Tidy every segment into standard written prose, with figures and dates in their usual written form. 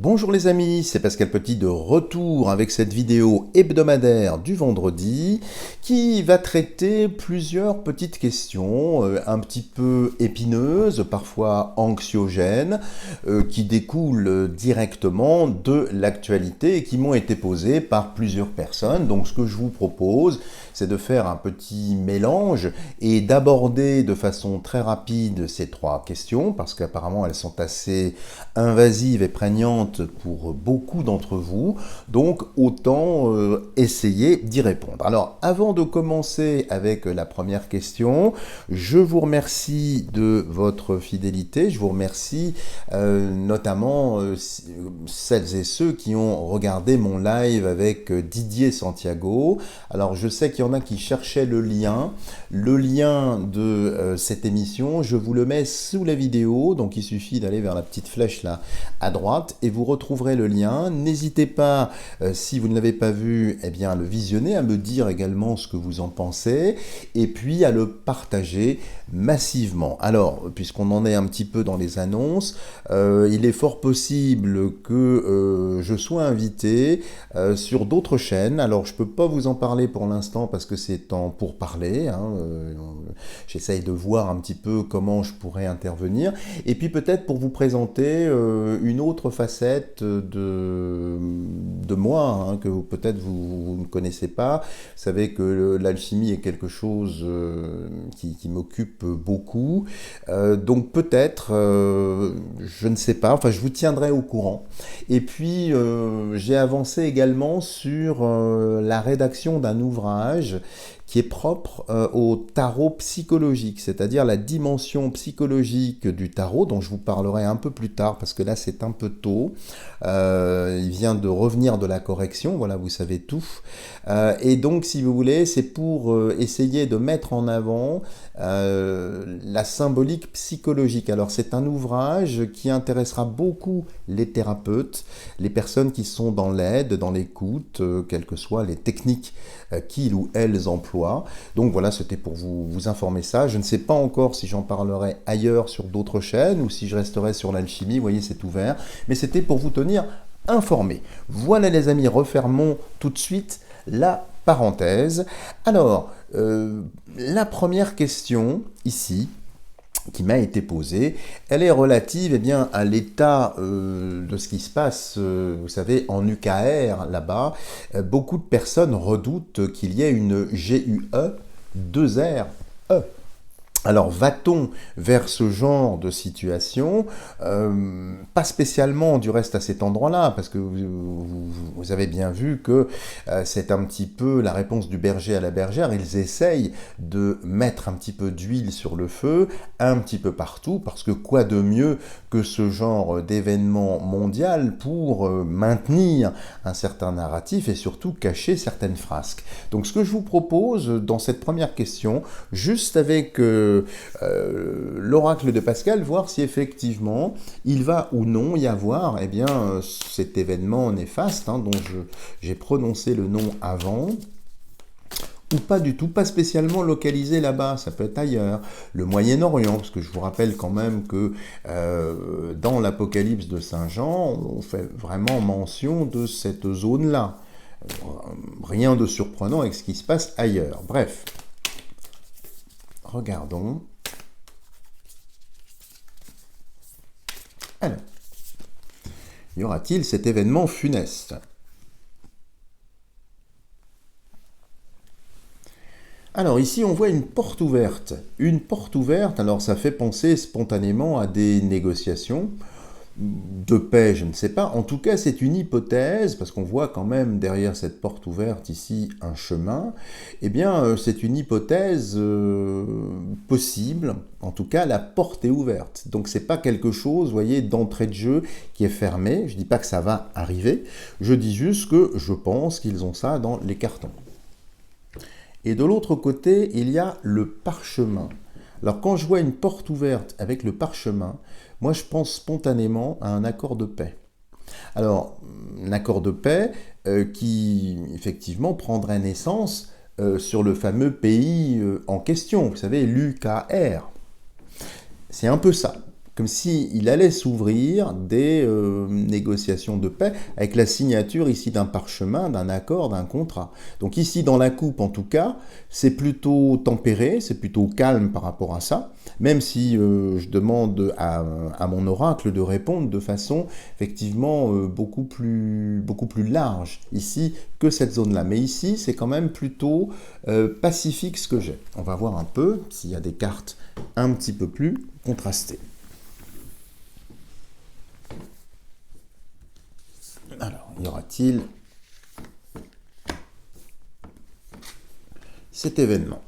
Bonjour les amis, c'est Pascal Petit de retour avec cette vidéo hebdomadaire du vendredi qui va traiter plusieurs petites questions un petit peu épineuses, parfois anxiogènes, qui découlent directement de l'actualité et qui m'ont été posées par plusieurs personnes. Donc ce que je vous propose, c'est de faire un petit mélange et d'aborder de façon très rapide ces trois questions parce qu'apparemment elles sont assez invasives et prégnantes pour beaucoup d'entre vous, donc autant essayer d'y répondre. Alors avant de commencer avec la première question, je vous remercie de votre fidélité, je vous remercie notamment celles et ceux qui ont regardé mon live avec Didier Santiago. Alors je sais qu'il y en a qui cherchaient le lien de cette émission, je vous le mets sous la vidéo, donc il suffit d'aller vers la petite flèche là à droite et vous retrouverez le lien. N'hésitez pas, si vous ne l'avez pas vu, eh bien, à le visionner, à me dire également ce que vous en pensez et puis à le partager massivement. Alors, puisqu'on en est un petit peu dans les annonces, il est fort possible que je sois invité sur d'autres chaînes. Alors, je ne peux pas vous en parler pour l'instant parce que c'est en pourparler. J'essaye de voir un petit peu comment je pourrais intervenir. Et puis peut-être pour vous présenter une autre facette de moi, que peut-être vous ne connaissez pas. Vous savez que l'alchimie est quelque chose qui m'occupe beaucoup. Donc peut-être, je ne sais pas, enfin je vous tiendrai au courant. Et puis j'ai avancé également sur la rédaction d'un ouvrage qui est propre au tarot psychologique, c'est-à-dire la dimension psychologique du tarot, dont je vous parlerai un peu plus tard, parce que là c'est un peu tôt. Il vient de revenir de la correction, voilà, vous savez tout. Et donc, si vous voulez, c'est pour essayer de mettre en avant la symbolique psychologique. Alors, c'est un ouvrage qui intéressera beaucoup les thérapeutes, les personnes qui sont dans l'aide, dans l'écoute, quelles que soient les techniques qu'ils ou elles emploient. Donc voilà, c'était pour vous informer ça. Je ne sais pas encore si j'en parlerai ailleurs sur d'autres chaînes ou si je resterai sur l'alchimie. Vous voyez, c'est ouvert. Mais c'était pour vous tenir informés. Voilà les amis, refermons tout de suite la parenthèse. Alors, la première question ici qui m'a été posée, elle est relative bien, à l'état de ce qui se passe, vous savez, en UKR, là-bas. Beaucoup de personnes redoutent qu'il y ait une GUE 2R E. Alors, va-t-on vers ce genre de situation? Pas spécialement du reste à cet endroit-là, parce que vous avez bien vu que c'est un petit peu la réponse du berger à la bergère. Ils essayent de mettre un petit peu d'huile sur le feu, un petit peu partout, parce que quoi de mieux que ce genre d'événement mondial pour maintenir un certain narratif et surtout cacher certaines frasques. Donc, ce que je vous propose dans cette première question, juste avec l'oracle de Pascal, voir si effectivement il va ou non y avoir cet événement néfaste dont j'ai prononcé le nom avant, ou pas du tout, pas spécialement localisé là-bas, ça peut être ailleurs, le Moyen-Orient, parce que je vous rappelle quand même que dans l'Apocalypse de Saint Jean, on fait vraiment mention de cette zone-là. Rien de surprenant avec ce qui se passe ailleurs. Bref, regardons. Alors, y aura-t-il cet événement funeste? Alors ici on voit une porte ouverte. Une porte ouverte, alors ça fait penser spontanément à des négociations de paix, je ne sais pas. En tout cas, c'est une hypothèse, parce qu'on voit quand même derrière cette porte ouverte ici un chemin. Eh bien, c'est une hypothèse possible. En tout cas, la porte est ouverte. Donc, c'est pas quelque chose, vous voyez, d'entrée de jeu qui est fermé. Je dis pas que ça va arriver. Je dis juste que je pense qu'ils ont ça dans les cartons. Et de l'autre côté, il y a le parchemin. Alors quand je vois une porte ouverte avec le parchemin, moi je pense spontanément à un accord de paix. Alors, un accord de paix qui effectivement prendrait naissance sur le fameux pays en question, vous savez, l'UKR. C'est un peu ça comme s'il allait s'ouvrir des négociations de paix avec la signature ici d'un parchemin, d'un accord, d'un contrat. Donc ici, dans la coupe en tout cas, c'est plutôt tempéré, c'est plutôt calme par rapport à ça, même si je demande à mon oracle de répondre de façon effectivement beaucoup plus large ici que cette zone-là. Mais ici, c'est quand même plutôt pacifique ce que j'ai. On va voir un peu s'il y a des cartes un petit peu plus contrastées. Alors, y aura-t-il cet événement?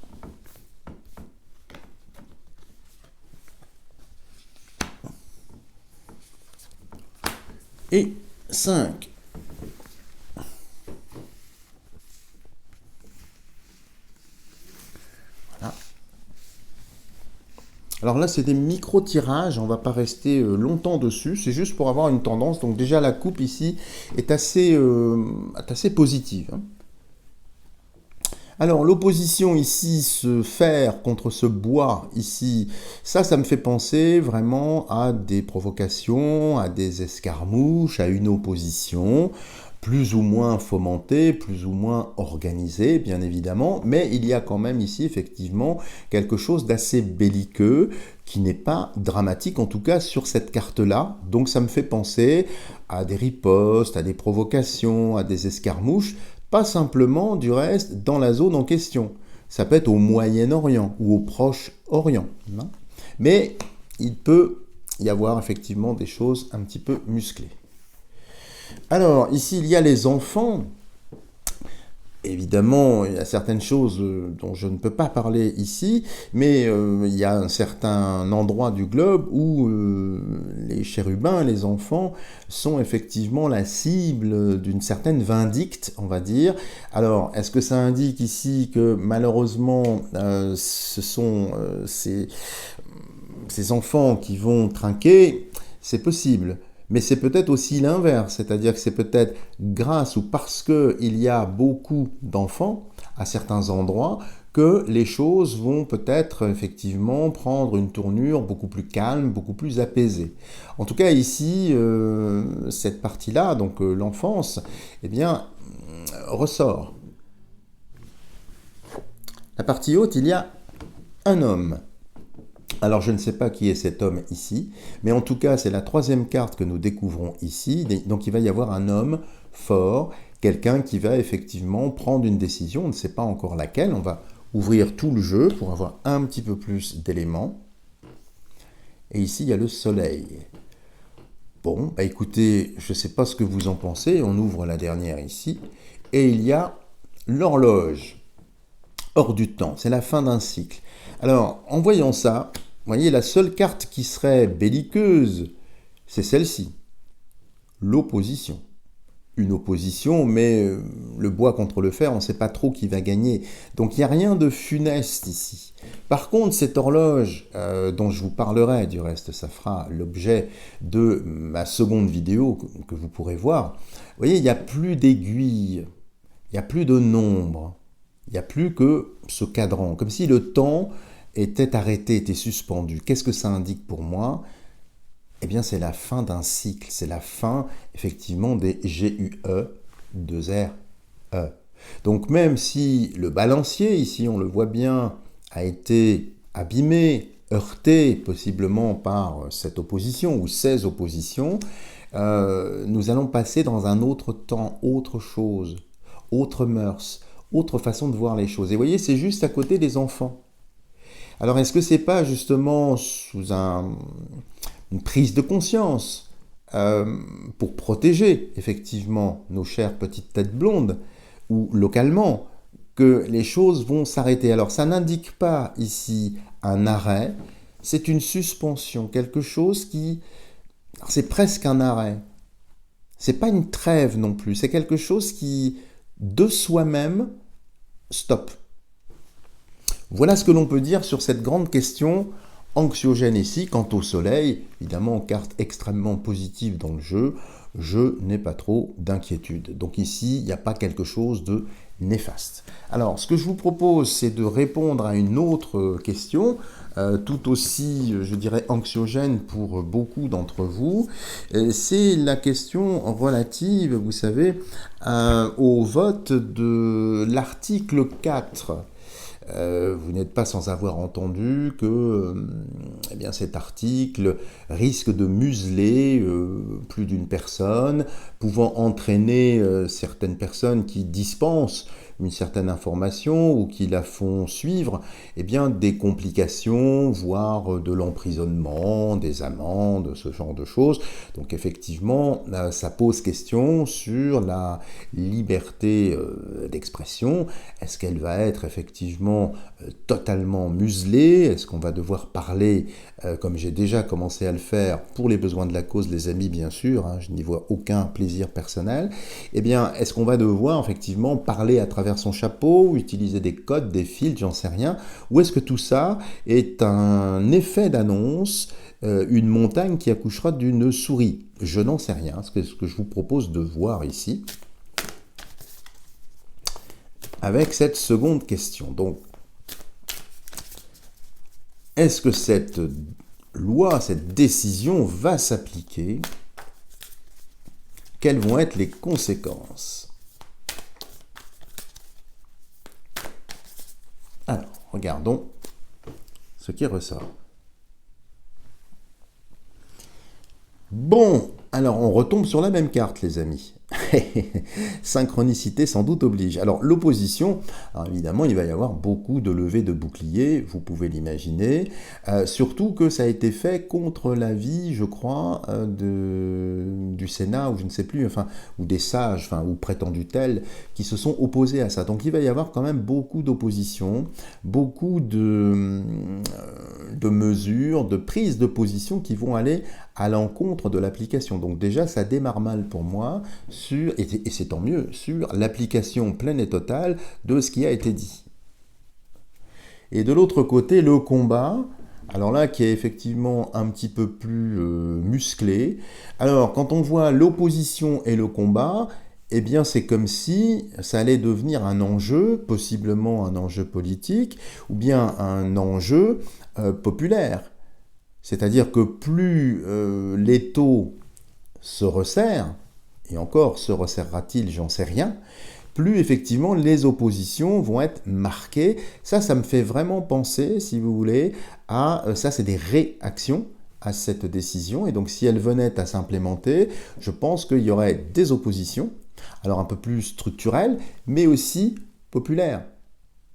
Et 5. Voilà. Alors là, c'est des micro-tirages, on ne va pas rester longtemps dessus, c'est juste pour avoir une tendance. Donc déjà, la coupe ici est assez positive, hein. Alors, l'opposition ici, ce fer contre ce bois ici, ça me fait penser vraiment à des provocations, à des escarmouches, à une opposition, plus ou moins fomentée, plus ou moins organisée, bien évidemment, mais il y a quand même ici, effectivement, quelque chose d'assez belliqueux, qui n'est pas dramatique, en tout cas sur cette carte-là. Donc ça me fait penser à des ripostes, à des provocations, à des escarmouches, pas simplement, du reste, dans la zone en question. Ça peut être au Moyen-Orient ou au Proche-Orient, hein. Mais il peut y avoir effectivement des choses un petit peu musclées. Alors, ici, il y a les enfants. Évidemment, il y a certaines choses dont je ne peux pas parler ici, mais il y a un certain endroit du globe où les chérubins, les enfants, sont effectivement la cible d'une certaine vindicte, on va dire. Alors, est-ce que ça indique ici que malheureusement, ce sont ces enfants qui vont trinquer? C'est possible. Mais c'est peut-être aussi l'inverse, c'est-à-dire que c'est peut-être grâce ou parce qu'il y a beaucoup d'enfants à certains endroits que les choses vont peut-être effectivement prendre une tournure beaucoup plus calme, beaucoup plus apaisée. En tout cas ici, cette partie-là, donc l'enfance, eh bien, ressort. La partie haute, il y a un homme. Alors je ne sais pas qui est cet homme ici, mais en tout cas c'est la troisième carte que nous découvrons ici. Donc il va y avoir un homme fort, quelqu'un qui va effectivement prendre une décision, on ne sait pas encore laquelle. On va ouvrir tout le jeu pour avoir un petit peu plus d'éléments. Et ici il y a le soleil. Bon, bah écoutez, je ne sais pas ce que vous en pensez, on ouvre la dernière ici. Et il y a l'horloge, hors du temps, c'est la fin d'un cycle. Alors en voyant ça, vous voyez, la seule carte qui serait belliqueuse, c'est celle-ci, l'opposition. Une opposition, mais le bois contre le fer, on ne sait pas trop qui va gagner. Donc il n'y a rien de funeste ici. Par contre, cette horloge, dont je vous parlerai, du reste, ça fera l'objet de ma seconde vidéo que vous pourrez voir. Vous voyez, il n'y a plus d'aiguille, il n'y a plus de nombre, il n'y a plus que ce cadran, comme si le temps était arrêté, était suspendu. Qu'est-ce que ça indique pour moi? Eh bien, c'est la fin d'un cycle, c'est la fin, effectivement, des GUE, 2RE. Donc, même si le balancier, ici, on le voit bien, a été abîmé, heurté, possiblement par cette opposition ou ces oppositions, nous allons passer dans un autre temps, autre chose, autre mœurs, autre façon de voir les choses. Et vous voyez, c'est juste à côté des enfants. Alors, est-ce que c'est pas justement sous une prise de conscience pour protéger effectivement nos chères petites têtes blondes ou localement que les choses vont s'arrêter? Alors, ça n'indique pas ici un arrêt, c'est une suspension, quelque chose qui... C'est presque un arrêt. C'est pas une trêve non plus, c'est quelque chose qui, de soi-même, stop. Voilà ce que l'on peut dire sur cette grande question anxiogène ici. Quant au soleil, évidemment, carte extrêmement positive dans le jeu, je n'ai pas trop d'inquiétude. Donc ici, il n'y a pas quelque chose de néfaste. Alors, ce que je vous propose, c'est de répondre à une autre question. tout aussi, je dirais, anxiogène pour beaucoup d'entre vous. C'est la question relative, vous savez, au vote de l'article 4. Vous n'êtes pas sans avoir entendu que eh bien, cet article risque de museler plus d'une personne, pouvant entraîner certaines personnes qui dispensent une certaine information ou qui la font suivre, eh bien, des complications, voire de l'emprisonnement, des amendes, ce genre de choses. Donc effectivement, ça pose question sur la liberté d'expression. Est-ce qu'elle va être effectivement totalement muselée? Est-ce qu'on va devoir parler, comme j'ai déjà commencé à le faire, pour les besoins de la cause, les amis, bien sûr, hein, je n'y vois aucun plaisir personnel. Eh bien, est-ce qu'on va devoir effectivement parler à travers son chapeau, utiliser des codes, des filtres, j'en sais rien, ou est-ce que tout ça est un effet d'annonce, une montagne qui accouchera d'une souris? Je n'en sais rien. Ce que je vous propose de voir ici, avec cette seconde question. Donc, est-ce que cette loi, cette décision va s'appliquer? Quelles vont être les conséquences? Alors, regardons ce qui ressort. Bon, alors on retombe sur la même carte, les amis. Synchronicité sans doute oblige. Alors l'opposition, évidemment il va y avoir beaucoup de levées de boucliers, vous pouvez l'imaginer, surtout que ça a été fait contre l'avis, je crois, du Sénat, ou je ne sais plus, enfin, ou des sages, enfin, ou prétendus tels, qui se sont opposés à ça. Donc il va y avoir quand même beaucoup d'opposition, beaucoup de mesures, de prises de position qui vont aller à l'encontre de l'application. Donc déjà, ça démarre mal pour moi, et c'est tant mieux, sur l'application pleine et totale de ce qui a été dit. Et de l'autre côté, le combat, alors là, qui est effectivement un petit peu plus musclé. Alors, quand on voit l'opposition et le combat, eh bien, c'est comme si ça allait devenir un enjeu, possiblement un enjeu politique, ou bien un enjeu populaire. C'est-à-dire que plus l'étau se resserre, et encore se resserrera-t-il, j'en sais rien, plus effectivement les oppositions vont être marquées. Ça me fait vraiment penser, si vous voulez, à ça, c'est des réactions à cette décision. Et donc si elle venait à s'implémenter, je pense qu'il y aurait des oppositions, alors un peu plus structurelles, mais aussi populaires.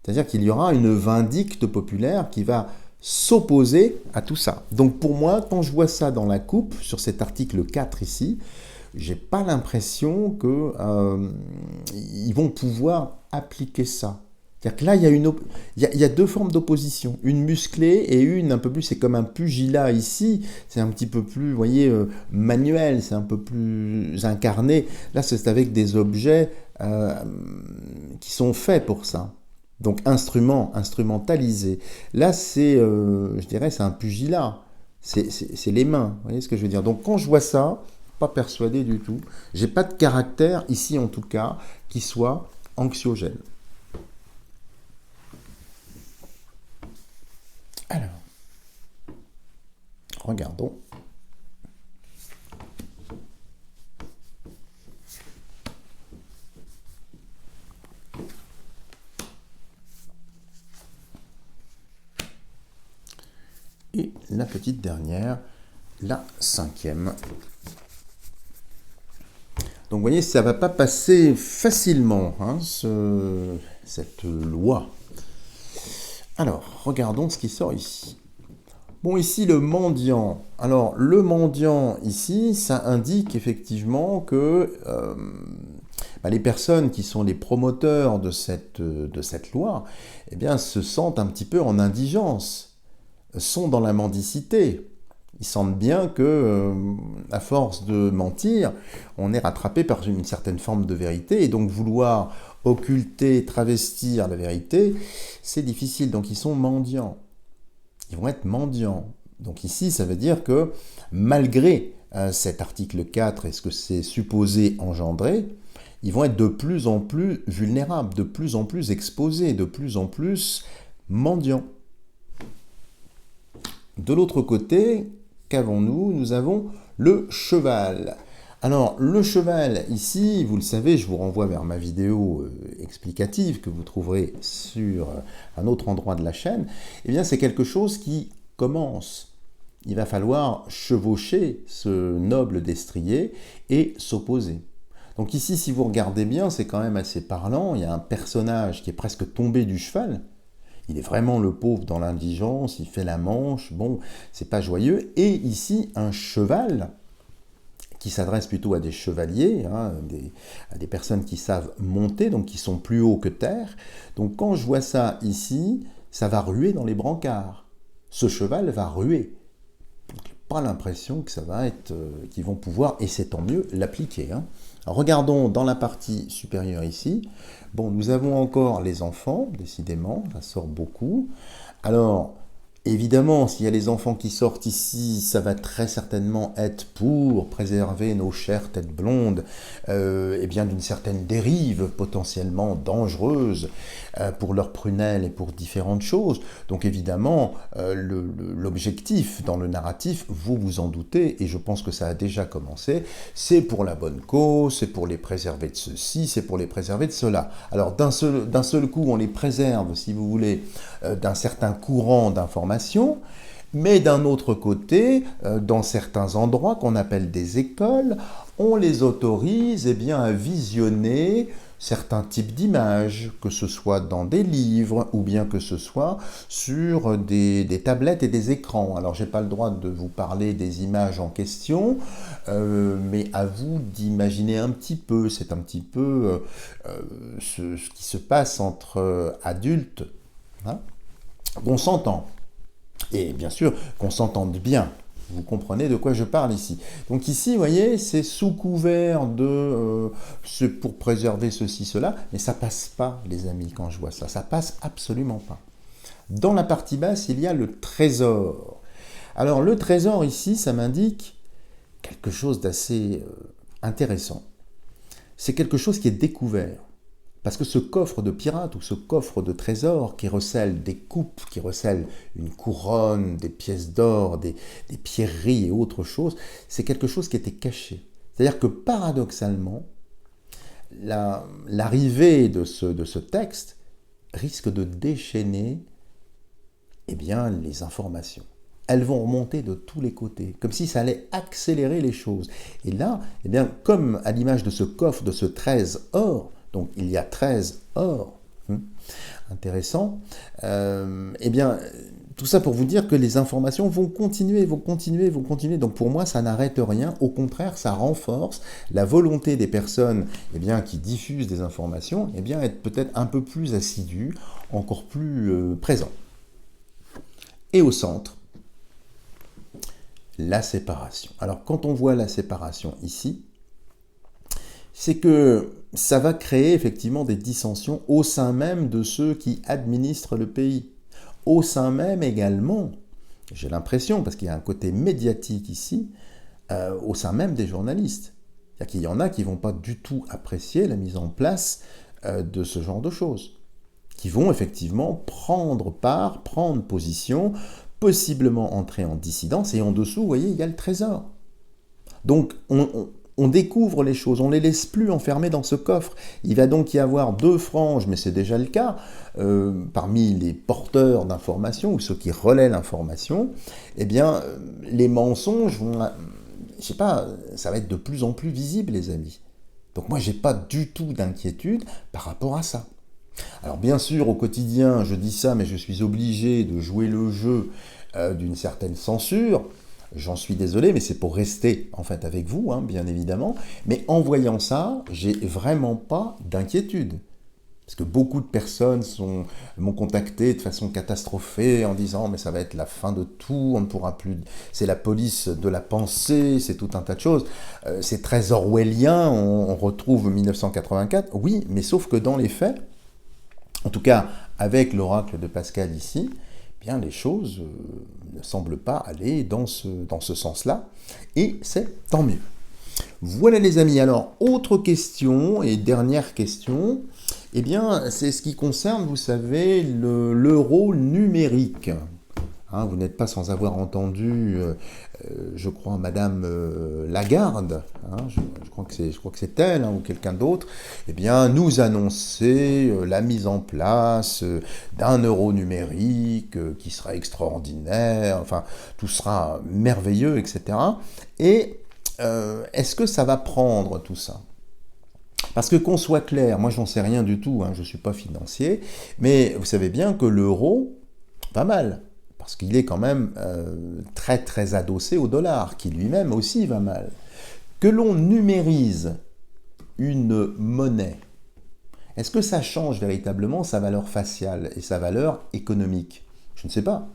C'est-à-dire qu'il y aura une vindicte populaire qui va s'opposer à tout ça. Donc pour moi, quand je vois ça dans la coupe, sur cet article 4 ici, j'ai pas l'impression qu'ils vont pouvoir appliquer ça. C'est-à-dire que là, il y a deux formes d'opposition, une musclée et une un peu plus, c'est comme un pugilat ici, c'est un petit peu plus, vous voyez, manuel, c'est un peu plus incarné. Là, c'est avec des objets qui sont faits pour ça. Donc instrumentalisé. Là, je dirais, c'est un pugilat. C'est les mains, vous voyez ce que je veux dire. Donc quand je vois ça, pas persuadé du tout. J'ai pas de caractère, ici en tout cas, qui soit anxiogène. Alors, regardons. Et la petite dernière, la 5e. Donc vous voyez, ça ne va pas passer facilement, hein, cette loi. Alors, regardons ce qui sort ici. Bon, ici, le mendiant. Alors, le mendiant, ici, ça indique effectivement que les personnes qui sont les promoteurs de cette loi, eh bien, se sentent un petit peu en indigence, sont dans la mendicité. Ils sentent bien que, à force de mentir, on est rattrapé par une certaine forme de vérité, et donc vouloir occulter, travestir la vérité, c'est difficile. Donc ils sont mendiants. Ils vont être mendiants. Donc ici, ça veut dire que, malgré cet article 4 et ce que c'est supposé engendrer, ils vont être de plus en plus vulnérables, de plus en plus exposés, de plus en plus mendiants. De l'autre côté, qu'avons-nous? Nous avons le cheval. Alors, le cheval, ici, vous le savez, je vous renvoie vers ma vidéo explicative que vous trouverez sur un autre endroit de la chaîne. Eh bien, c'est quelque chose qui commence. Il va falloir chevaucher ce noble destrier et s'opposer. Donc ici, si vous regardez bien, c'est quand même assez parlant. Il y a un personnage qui est presque tombé du cheval. Il est vraiment le pauvre dans l'indigence, il fait la manche, bon, c'est pas joyeux. Et ici, un cheval qui s'adresse plutôt à des chevaliers, hein, à des personnes qui savent monter, donc qui sont plus hauts que terre. Donc quand je vois ça ici, ça va ruer dans les brancards. Ce cheval va ruer. Donc, je n'ai pas l'impression que ça va être, qu'ils vont pouvoir, et c'est tant mieux, l'appliquer. Hein. Alors, regardons dans la partie supérieure ici. Bon, nous avons encore les enfants, décidément, ça sort beaucoup. Alors, évidemment, s'il y a les enfants qui sortent ici, ça va très certainement être pour préserver nos chères têtes blondes eh bien d'une certaine dérive potentiellement dangereuse pour leurs prunelles et pour différentes choses. Donc évidemment, l'objectif dans le narratif, vous vous en doutez, et je pense que ça a déjà commencé, c'est pour la bonne cause, c'est pour les préserver de ceci, c'est pour les préserver de cela. Alors d'un seul coup, on les préserve, si vous voulez, d'un certain courant d'information, mais d'un autre côté, dans certains endroits qu'on appelle des écoles, on les autorise eh bien, à visionner certains types d'images, que ce soit dans des livres ou bien que ce soit sur des tablettes et des écrans. Alors, je n'ai pas le droit de vous parler des images en question, mais à vous d'imaginer un petit peu. C'est un petit peu ce qui se passe entre adultes, hein, qu'on s'entend. Et bien sûr, qu'on s'entende bien. Vous comprenez de quoi je parle ici. Donc ici, vous voyez, c'est sous couvert de... c'est pour préserver ceci, cela, mais ça passe pas, les amis, quand je vois ça. Ça passe absolument pas. Dans la partie basse, il y a le trésor. Alors, le trésor, ici, ça m'indique quelque chose d'assez intéressant. C'est quelque chose qui est découvert. Parce que ce coffre de pirate ou ce coffre de trésor qui recèle des coupes, qui recèle une couronne, des pièces d'or, des pierreries et autre chose, c'est quelque chose qui était caché. C'est-à-dire que paradoxalement, l'arrivée de ce texte risque de déchaîner eh bien, les informations. Elles vont remonter de tous les côtés, comme si ça allait accélérer les choses. Et là, eh bien, comme à l'image de ce coffre, de ce 13 or, donc il y a 13 or, intéressant, eh bien, tout ça pour vous dire que les informations vont continuer, vont continuer, vont continuer. Donc pour moi, ça n'arrête rien. Au contraire, ça renforce la volonté des personnes eh bien, qui diffusent des informations, eh bien, être peut-être un peu plus assidus, encore plus présents. Et au centre, la séparation. Alors quand on voit la séparation ici, c'est que ça va créer effectivement des dissensions au sein même de ceux qui administrent le pays. Au sein même également, j'ai l'impression, parce qu'il y a un côté médiatique ici, au sein même des journalistes. C'est-à-dire qu'il y en a qui ne vont pas du tout apprécier la mise en place de ce genre de choses, qui vont effectivement prendre part, prendre position, possiblement entrer en dissidence, et en dessous, vous voyez, il y a le trésor. Donc, on découvre les choses, on ne les laisse plus enfermées dans ce coffre. Il va donc y avoir deux franges, mais c'est déjà le cas, parmi les porteurs d'informations, ou ceux qui relaient l'information, eh bien, les mensonges vont, je sais pas, ça va être de plus en plus visible, les amis. Donc moi, j'ai pas du tout d'inquiétude par rapport à ça. Alors bien sûr, au quotidien, je dis ça, mais je suis obligé de jouer le jeu d'une certaine censure. J'en suis désolé, mais c'est pour rester en fait avec vous, hein, bien évidemment. Mais en voyant ça, j'ai vraiment pas d'inquiétude. Parce que beaucoup de personnes m'ont contacté de façon catastrophée en disant « mais ça va être la fin de tout, on ne pourra plus... c'est la police de la pensée, c'est tout un tas de choses. C'est très orwellien, on retrouve 1984. Oui, mais sauf que dans les faits, en tout cas avec l'oracle de Pascal ici, eh bien les choses ne semblent pas aller dans ce sens-là, et c'est tant mieux. Voilà les amis, alors autre question et dernière question, eh bien c'est ce qui concerne, vous savez, l'euro numérique. Hein, vous n'êtes pas sans avoir entendu, je crois, Madame Lagarde, hein, je crois que c'est elle, hein, ou quelqu'un d'autre, eh bien, nous annoncer la mise en place d'un euro numérique qui sera extraordinaire, enfin, tout sera merveilleux, etc. Et est-ce que ça va prendre tout ça? Parce que qu'on soit clair, moi j'en sais rien du tout, hein, je ne suis pas financier, mais vous savez bien que l'euro va mal, parce qu'il est quand même très très adossé au dollar, qui lui-même aussi va mal. Que l'on numérise une monnaie, est-ce que ça change véritablement sa valeur faciale et sa valeur économique? Je ne sais pas.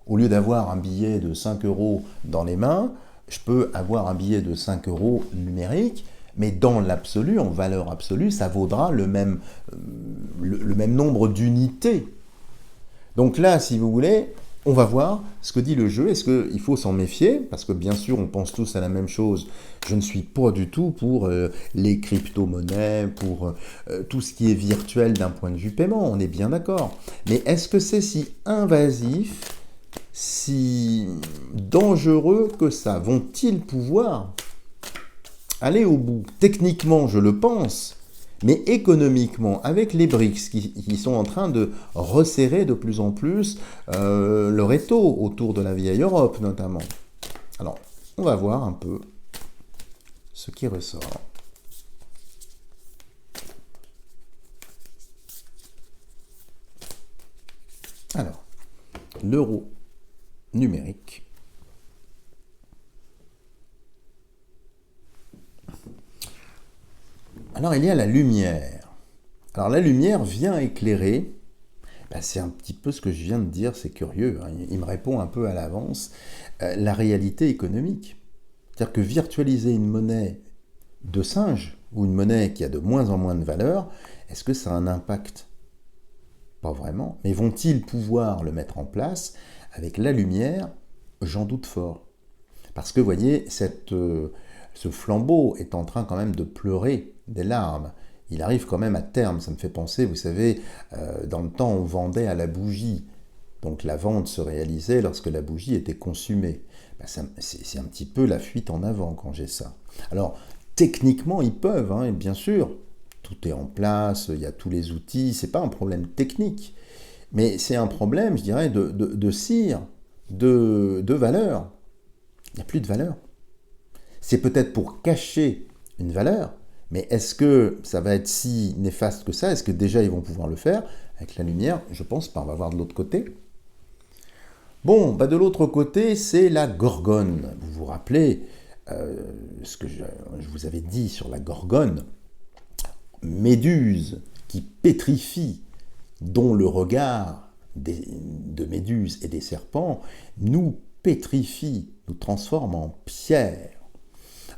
Au lieu d'avoir un billet de 5 euros dans les mains, je peux avoir un billet de 5 euros numérique, mais dans l'absolu, en valeur absolue, ça vaudra le même nombre d'unités. Donc là, si vous voulez, on va voir ce que dit le jeu. Est-ce qu'il faut s'en méfier? Parce que bien sûr, on pense tous à la même chose. Je ne suis pas du tout pour les crypto-monnaies, pour tout ce qui est virtuel d'un point de vue paiement. On est bien d'accord. Mais est-ce que c'est si invasif, si dangereux que ça? Vont-ils pouvoir aller au bout? Techniquement, je le pense. Mais économiquement, avec les BRICS qui sont en train de resserrer de plus en plus leur étau autour de la vieille Europe notamment. Alors, on va voir un peu ce qui ressort. Alors, l'euro numérique. Alors, il y a la lumière. Alors, la lumière vient éclairer, c'est un petit peu ce que je viens de dire, c'est curieux, hein, il me répond un peu à l'avance, la réalité économique. C'est-à-dire que virtualiser une monnaie de singe, ou une monnaie qui a de moins en moins de valeur, est-ce que ça a un impact? Pas vraiment. Mais vont-ils pouvoir le mettre en place avec la lumière? J'en doute fort. Parce que, vous voyez, ce flambeau est en train quand même de pleurer des larmes. Il arrive quand même à terme. Ça me fait penser, vous savez, dans le temps, on vendait à la bougie. Donc la vente se réalisait lorsque la bougie était consumée. C'est un petit peu la fuite en avant quand j'ai ça. Alors, techniquement, ils peuvent, hein, et bien sûr, tout est en place, il y a tous les outils, c'est pas un problème technique, mais c'est un problème, je dirais, de cire, de valeur. Il n'y a plus de valeur. C'est peut-être pour cacher une valeur, mais est-ce que ça va être si néfaste que ça? Est-ce que déjà ils vont pouvoir le faire? Avec la lumière, je pense pas, on va voir de l'autre côté. Bon, de l'autre côté, c'est la gorgone. Vous vous rappelez ce que je vous avais dit sur la gorgone? Méduse qui pétrifie, dont le regard de Méduse et des serpents nous pétrifie, nous transforme en pierre.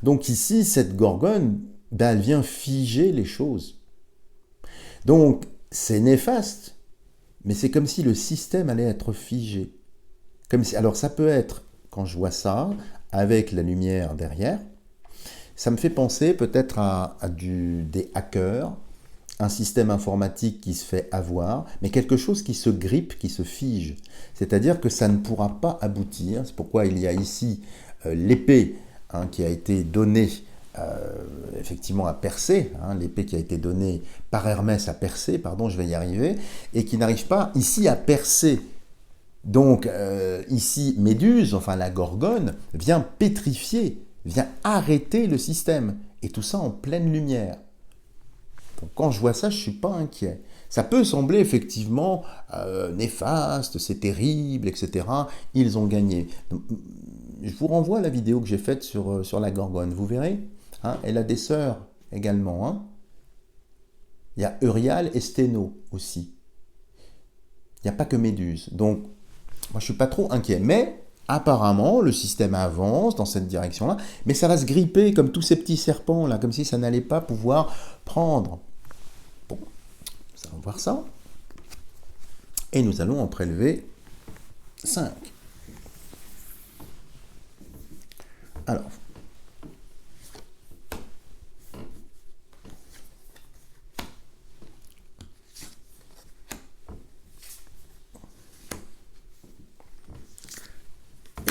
Donc ici, cette gorgone, elle vient figer les choses. Donc c'est néfaste, mais c'est comme si le système allait être figé. Alors ça peut être, quand je vois ça, avec la lumière derrière, ça me fait penser peut-être à des hackers, un système informatique qui se fait avoir, mais quelque chose qui se grippe, qui se fige. C'est-à-dire que ça ne pourra pas aboutir. C'est pourquoi il y a ici l'épée qui a été donnée effectivement à Persée, l'épée qui a été donnée par Hermès à Persée, pardon, je vais y arriver, et qui n'arrive pas ici à percer. Donc ici, Méduse, enfin la gorgone, vient pétrifier, vient arrêter le système, et tout ça en pleine lumière. Donc quand je vois ça, je ne suis pas inquiet. Ça peut sembler effectivement néfaste, c'est terrible, etc. Ils ont gagné. Donc, je vous renvoie à la vidéo que j'ai faite sur la gorgone, vous verrez. Elle a des sœurs également. Il y a Euryale et Sténo aussi. Il n'y a pas que Méduse. Donc, moi, je ne suis pas trop inquiet. Mais, apparemment, le système avance dans cette direction-là. Mais ça va se gripper comme tous ces petits serpents, là, comme si ça n'allait pas pouvoir prendre. Bon, nous allons voir ça. Et nous allons en prélever 5. Alors,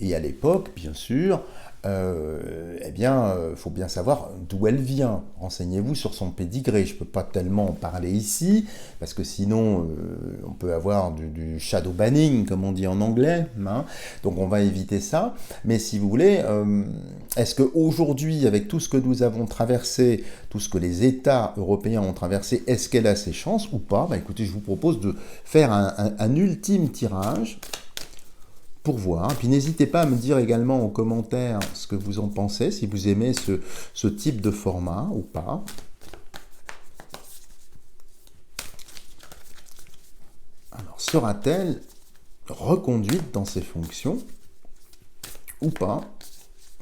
Et à l'époque, bien sûr, eh bien, faut bien savoir d'où elle vient. Renseignez-vous sur son pédigré. Je ne peux pas tellement en parler ici, parce que sinon, on peut avoir du shadow banning, comme on dit en anglais. Hein. Donc on va éviter ça. Mais si vous voulez, est-ce qu'aujourd'hui, avec tout ce que nous avons traversé, tout ce que les États européens ont traversé, est-ce qu'elle a ses chances ou pas? Bah, écoutez, je vous propose de faire un ultime tirage pour voir. Et puis n'hésitez pas à me dire également en commentaire ce que vous en pensez, si vous aimez ce type de format ou pas. Alors, sera-t-elle reconduite dans ses fonctions ou pas?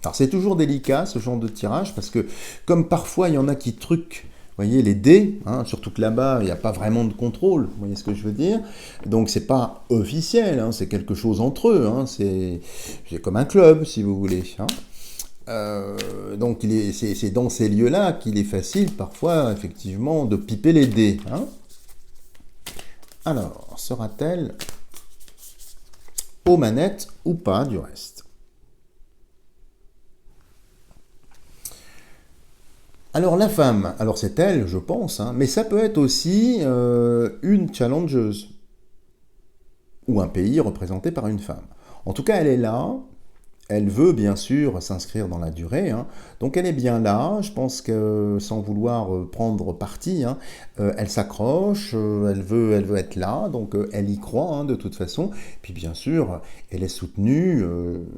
Alors c'est toujours délicat ce genre de tirage parce que comme parfois il y en a qui truquent, vous voyez, les dés, hein, surtout que là-bas, il n'y a pas vraiment de contrôle, vous voyez ce que je veux dire? Donc c'est pas officiel, hein, c'est quelque chose entre eux, hein, c'est comme un club, si vous voulez. Hein. Donc c'est dans ces lieux-là qu'il est facile, parfois, effectivement, de piper les dés. Hein. Alors, sera-t-elle aux manettes ou pas, du reste? Alors la femme, alors c'est elle, je pense, hein, mais ça peut être aussi une challengeuse ou un pays représenté par une femme. En tout cas, elle est là, elle veut bien sûr s'inscrire dans la durée, hein, donc elle est bien là, je pense que sans vouloir prendre parti, hein, elle s'accroche, elle veut être là, donc elle y croit hein, de toute façon, puis bien sûr, elle est soutenue,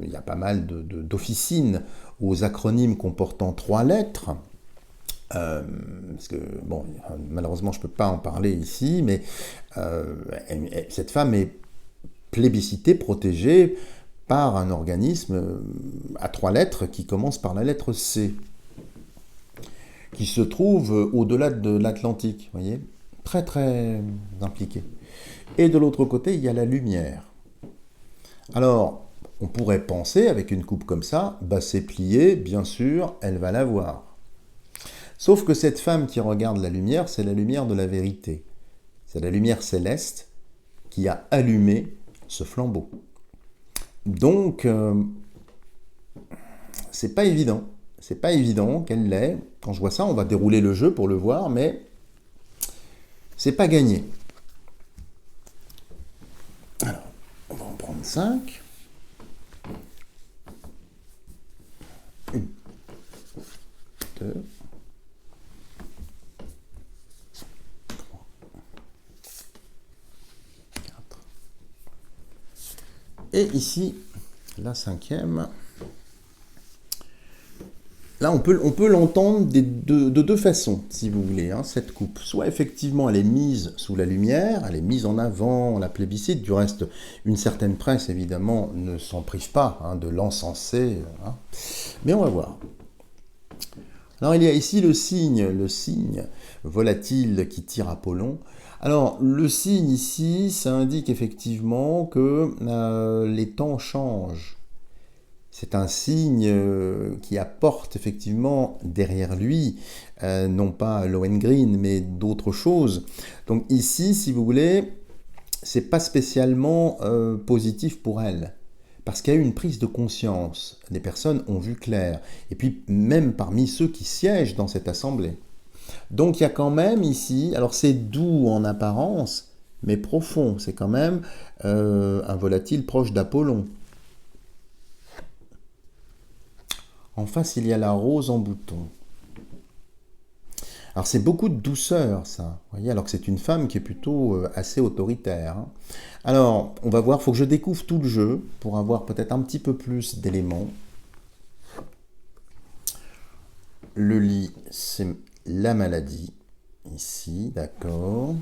il y a pas mal d'officines aux acronymes comportant 3 lettres, parce que, bon, malheureusement, je ne peux pas en parler ici, mais cette femme est plébiscitée, protégée par un organisme à 3 lettres qui commence par la lettre C, qui se trouve au-delà de l'Atlantique, vous voyez, très très impliqué. Et de l'autre côté, il y a la lumière. Alors, on pourrait penser, avec une coupe comme ça, bah c'est plié, bien sûr, elle va l'avoir. Sauf que cette femme qui regarde la lumière, c'est la lumière de la vérité. C'est la lumière céleste qui a allumé ce flambeau. Donc, c'est pas évident. C'est pas évident qu'elle l'ait. Quand je vois ça, on va dérouler le jeu pour le voir, mais c'est pas gagné. Alors, on va en prendre 5. 1, 2, 4. Et ici, la 5e. Là, on peut l'entendre de deux façons, si vous voulez, hein, cette coupe. Soit effectivement, elle est mise sous la lumière, elle est mise en avant, on la plébiscite. Du reste, une certaine presse, évidemment, ne s'en prive pas hein, de l'encenser. Hein. Mais on va voir. Alors, il y a ici le signe volatile qui tire Apollon. Alors, le signe ici, ça indique effectivement que les temps changent. C'est un signe qui apporte effectivement derrière lui, non pas Lohengrin, mais d'autres choses. Donc ici, si vous voulez, c'est pas spécialement positif pour elle. Parce qu'il y a eu une prise de conscience. Les personnes ont vu clair. Et puis, même parmi ceux qui siègent dans cette assemblée. Donc, il y a quand même ici, alors c'est doux en apparence, mais profond. C'est quand même un volatile proche d'Apollon. En face, il y a la rose en bouton. Alors, c'est beaucoup de douceur, ça. Vous voyez, alors que c'est une femme qui est plutôt assez autoritaire. Hein. Alors, on va voir, il faut que je découvre tout le jeu pour avoir peut-être un petit peu plus d'éléments. Le lit, c'est la maladie. Ici, d'accord.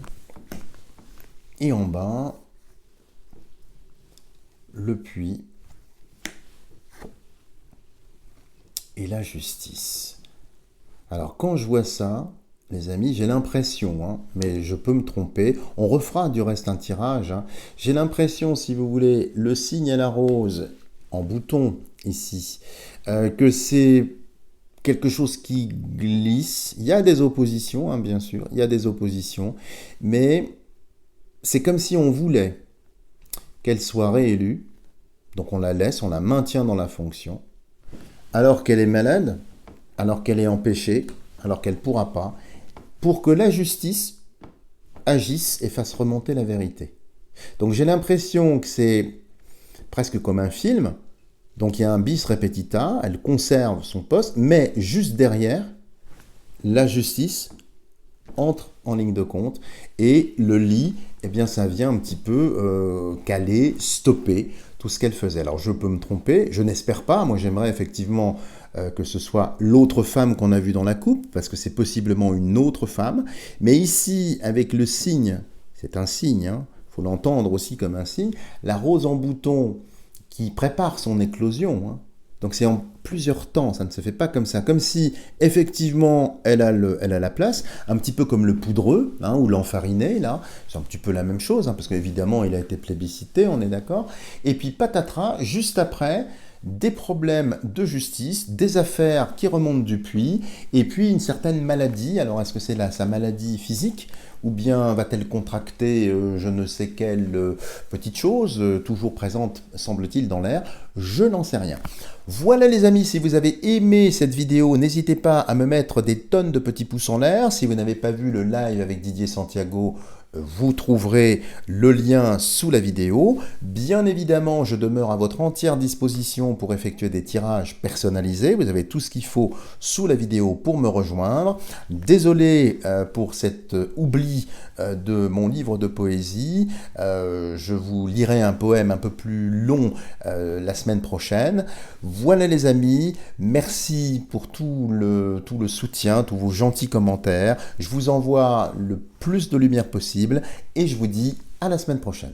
Et en bas, le puits. Et la justice. Alors quand je vois ça, les amis, j'ai l'impression, hein, mais je peux me tromper, on refera du reste un tirage, hein, j'ai l'impression, si vous voulez, le signe à la rose, en bouton, ici, que c'est quelque chose qui glisse, il y a des oppositions, hein, bien sûr, il y a des oppositions, mais c'est comme si on voulait qu'elle soit réélue, Donc on la laisse, on la maintient dans la fonction, alors qu'elle est malade, alors qu'elle est empêchée, alors qu'elle ne pourra pas, pour que la justice agisse et fasse remonter la vérité. Donc j'ai l'impression que c'est presque comme un film. Donc il y a un bis repetita, elle conserve son poste, mais juste derrière, la justice entre en ligne de compte et le lit, eh bien ça vient un petit peu caler, stopper tout ce qu'elle faisait. Alors je peux me tromper, je n'espère pas, moi j'aimerais effectivement que ce soit l'autre femme qu'on a vue dans la coupe, parce que c'est possiblement une autre femme, mais ici avec le signe, c'est un signe, hein, faut l'entendre aussi comme un signe, la rose en bouton qui prépare son éclosion, hein. Donc c'est en plusieurs temps, ça ne se fait pas comme ça. Comme si, effectivement, elle a la place, un petit peu comme le poudreux, hein, ou l'enfariné, là. C'est un petit peu la même chose, hein, parce qu'évidemment, il a été plébiscité, on est d'accord. Et puis, patatras, juste après, des problèmes de justice, des affaires qui remontent du puits, et puis une certaine maladie. Alors, est-ce que c'est là sa maladie physique, ou bien va-t-elle contracter je ne sais quelle petite chose, toujours présente, semble-t-il, dans l'air? Je n'en sais rien. Voilà les amis, si vous avez aimé cette vidéo, n'hésitez pas à me mettre des tonnes de petits pouces en l'air. Si vous n'avez pas vu le live avec Didier Santiago, vous trouverez le lien sous la vidéo. Bien évidemment, je demeure à votre entière disposition pour effectuer des tirages personnalisés. Vous avez tout ce qu'il faut sous la vidéo pour me rejoindre. Désolé pour cet oubli de mon livre de poésie. Je vous lirai un poème un peu plus long la semaine prochaine. Voilà les amis, merci pour tout le soutien, tous vos gentils commentaires. Je vous envoie le plus de lumière possible et je vous dis à la semaine prochaine.